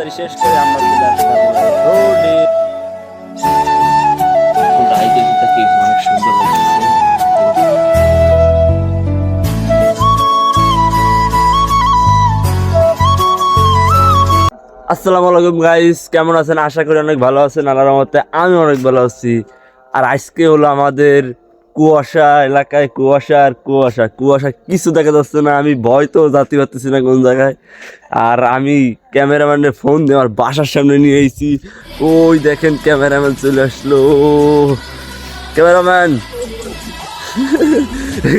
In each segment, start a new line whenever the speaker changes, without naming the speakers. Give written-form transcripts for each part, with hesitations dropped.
ইফতারি শেষ করে আমরা চলে আসলাম রোডে। রাইডেরটাকে অনেক সুন্দর লাগছে। আসসালামু আলাইকুম গাইস, কেমন আছেন? আশা করি অনেক ভালো আছেন। আল্লাহর রহমতে আমি অনেক ভালো আছি। আর আজকে হলো আমাদের কুয়াশা এলাকায়, কুয়াশা আর কুয়াশা কুয়াশা কিছু দেখা যাচ্ছে না। আমি ভয় তো যাতে পারতেছি না কোন জায়গায়। আর আমি ক্যামেরাম্যানের ফোন দিয়ে আমার বাসার সামনে নিয়ে এসেছি। ওই দেখেন ক্যামেরাম্যান চলে আসলো। ক্যামেরাম্যান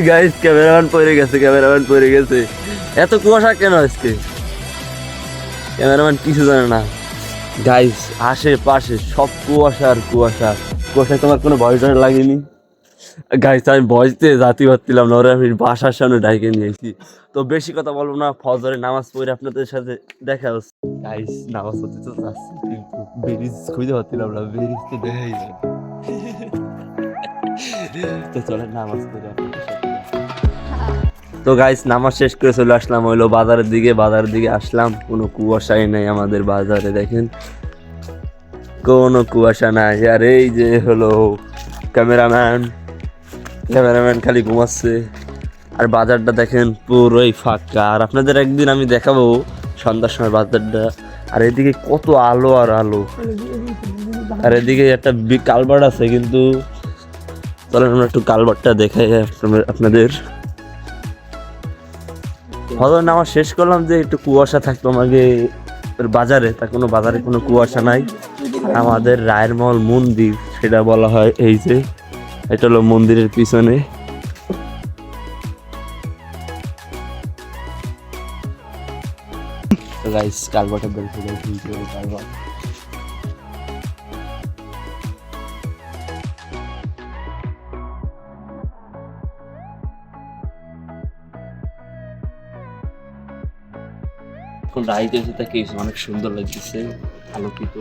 গাইস, ক্যামেরাম্যান পড়ে গেছে। এত কুয়াশা কেন আজকে? ক্যামেরাম্যান কিছু জানে না গাইস, আশেপাশে সব কুয়াশা আর কুয়াশা। কুয়াশায় তোমার কোনো ভয় টয় লাগেনি গাইস? আমি ভয়তে জাতি পারছিলাম না, ওরা আমি বাসার সামনে ডাইকে নিয়েছি। তো বেশি কথা বলবো না, ফজরের নামাজ পড়ে আপনাদের সাথে দেখা হচ্ছে। গাইস নামাজ পড়তে তো যাচ্ছি, কিন্তু ব্রিজ খুঁজে পাচ্ছিলাম না, ব্রিজ তো দেখাই যায়। তো চলেন নামাজ পড়ে আপনাদের সাথে। তো গাইস নামাজ শেষ করে চলে আসলাম হইলো বাজারের দিকে আসলাম। কোনো কুয়াশাই নাই আমাদের বাজারে, দেখেন কোনো কুয়াশা নাই। আর এই যে হলো ক্যামেরাম্যান খালি ঘুমাচ্ছে। আর বাজারটা দেখেন পুরোই ফাঁকা। আর আপনাদের একদিন আমি দেখাবো সন্ধ্যার সময় বাজারটা। আর এদিকে কত আলো আর আলো। আর এদিকে একটা কালভার্ট আছে, কিন্তু চলেন আমরা একটু কালভার্টটা দেখাই আপনাদের। ফজর নামাজ শেষ করলাম যে একটু কুয়াশা থাকতো আমাকে বাজারে, তা কোনো বাজারে কোনো কুয়াশা নাই। আমাদের রায়ের মহল মন্দির সেটা বলা হয়। এই যে এটা হলো মন্দিরের পিছনে। তো গাইস কালভার্টের দেখতে কালভার্ট। এখন রাইড এসে তাকে অনেক সুন্দর লাগতেছে, আলোকিত।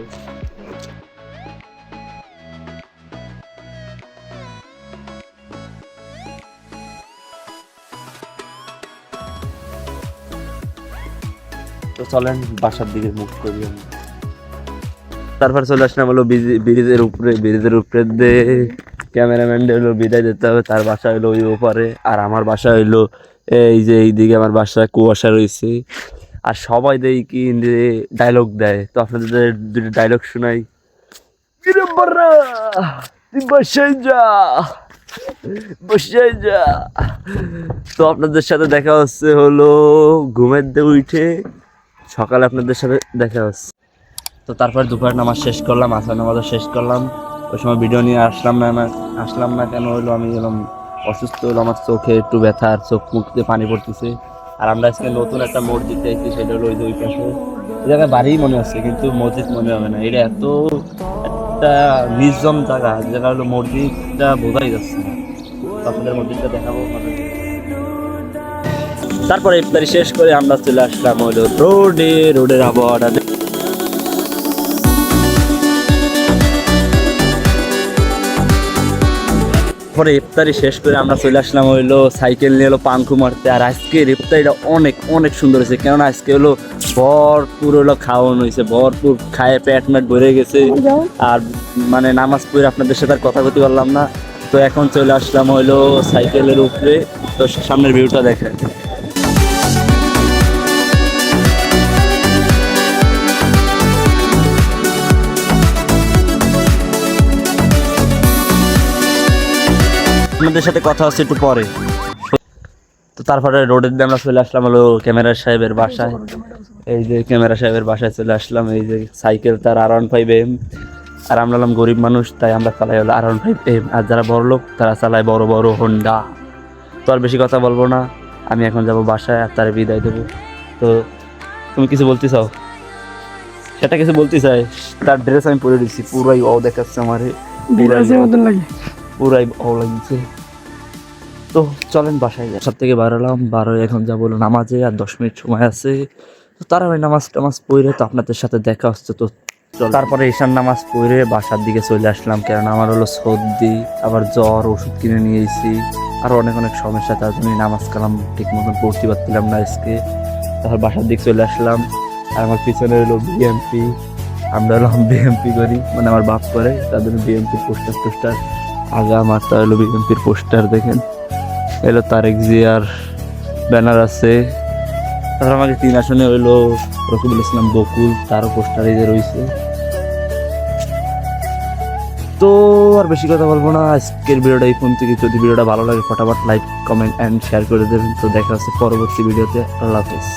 তো চলেন বাসার দিকে মুভ করি আমরা। তারপর চলে আসলাম হলো ব্রিজের উপরে দিয়ে ক্যামেরাম্যান হলো বিদায় দিতে হবে। তার বাসা হইলো ওই ওপারে, আর আমার বাসা হইলো এই যে এইদিকে। আমার বাসায় কুয়াশা রয়েছে। আর সবাই দেয় কি ডায়লগ দেয়, তো আপনাদের দুটো ডায়লগ শোনাই। বসাই যা। তো আপনাদের সাথে দেখা হচ্ছে হলো ঘুমের দিয়ে উঠে, সকালে আপনাদের সাথে দেখা হচ্ছে। তো তারপর দুপুর নামাজ শেষ করলাম, আসর নামাজও শেষ করলাম। ওই সময় ভিডিও নিয়ে আসলাম না কেন হলো, আমি এলাম অসুস্থ হলো, আমার চোখে একটু ব্যথা, আর চোখ মুখ দিয়ে পানি পড়তেছে। আর আমরা আজকে নতুন একটা মসজিদ দেখছি, সেটা হলো ওই যে ওই পাশে। এই জায়গায় বাড়ি মনে হচ্ছে, কিন্তু মসজিদ মনে হবে না। এটা এত একটা নির্জন জায়গা, যেটা হলো মসজিদটা বোঝাই যাচ্ছে না। আপনাদের মসজিদটা দেখাবো। তারপরে ইফতারি শেষ করে আমরা চলে আসলাম হলো রোডের আবহাওয়াটা। পরে ইফতারি শেষ করে আমরা চলে আসলাম হইলো সাইকেল নিয়ে হলো পাঙ্কু মারতে। আর আজকের ইফতারিটা অনেক সুন্দর হয়েছে, কেননা আজকে হলো ভরপুর হলো খাওয়ানো হয়েছে, ভরপুর খায়ে পেট ভরে গেছে। আর মানে নামাজ পড়ে আপনাদের সাথে আর কথা বলতে পারলাম না। তো এখন চলে আসলাম হইলো সাইকেলের উপরে। তো সামনের ভিউটা দেখেন। আপনাদের সাথে কথা হচ্ছে একটু পরে। তো তারপরে রোডের দিয়ে আমরা চলে আসলাম হলো ক্যামেরা সাহেবের বাসায়। এই যে ক্যামেরা সাহেবের বাসায় চলে আসলাম। এই যে সাইকেল তার R15M, আর আমরা হলাম গরিব মানুষ, তাই আমরা চালাই হলো R15M। আর যারা বড় লোক তারা চালায় বড় হোন্ডা। তো আর বেশি কথা বলবো না, আমি এখন যাব বাসায় আর তারে বিদায় দেবো। তো তুমি কিছু বলতে চাও? সেটা কিছু বলতে চাই। তার ড্রেস আমি পরে দিচ্ছি, পুরাই ও দেখাচ্ছে আমার, পুরাই ও লাগছে। তো চলেন বাসায় যাই। সব থেকে বারো এখন যাবো নামাজে, আর 10 মিনিট সময় আছে। তো তারা ওই নামাজ পড়ে তো আপনাদের সাথে দেখা হচ্ছে। তো তারপরে ঈশান নামাজ পড়ে বাসার দিকে চলে আসলাম, কারণ আমার হলো সর্দি, আবার জ্বর, ওষুধ কিনে নিয়ে এসেছি, আর অনেক সমস্যা। তার জন্য নামাজ কালাম ঠিক মতন পড়তে পারছিলাম না আজকে। তারপর বাসার দিকে চলে আসলাম। আর আমার পিছনে হলো বিএমপি, আমরা হলো বিএমপি করি, মানে আমার বাপ করে, তাদের বিএমপির পোস্টার টোস্টার আগা মারটা হলো বিএমপির পোস্টার দেখেন, এলো তারেক জিয়ার ব্যানার আছে। তারপর আমাকে 3 আসনে হইলো রকিবুল ইসলাম বকুল, তারও পোস্টার এই যে রয়েছে। তো আর বেশি কথা বলবো না, আজকের ভিডিওটা এই পর্যন্ত। যদি ভিডিওটা ভালো লাগে ফটাফট লাইক কমেন্ট অ্যান্ড শেয়ার করে দেবেন। তো দেখা হচ্ছে পরবর্তী ভিডিওতে। আল্লাহ হাফেজ।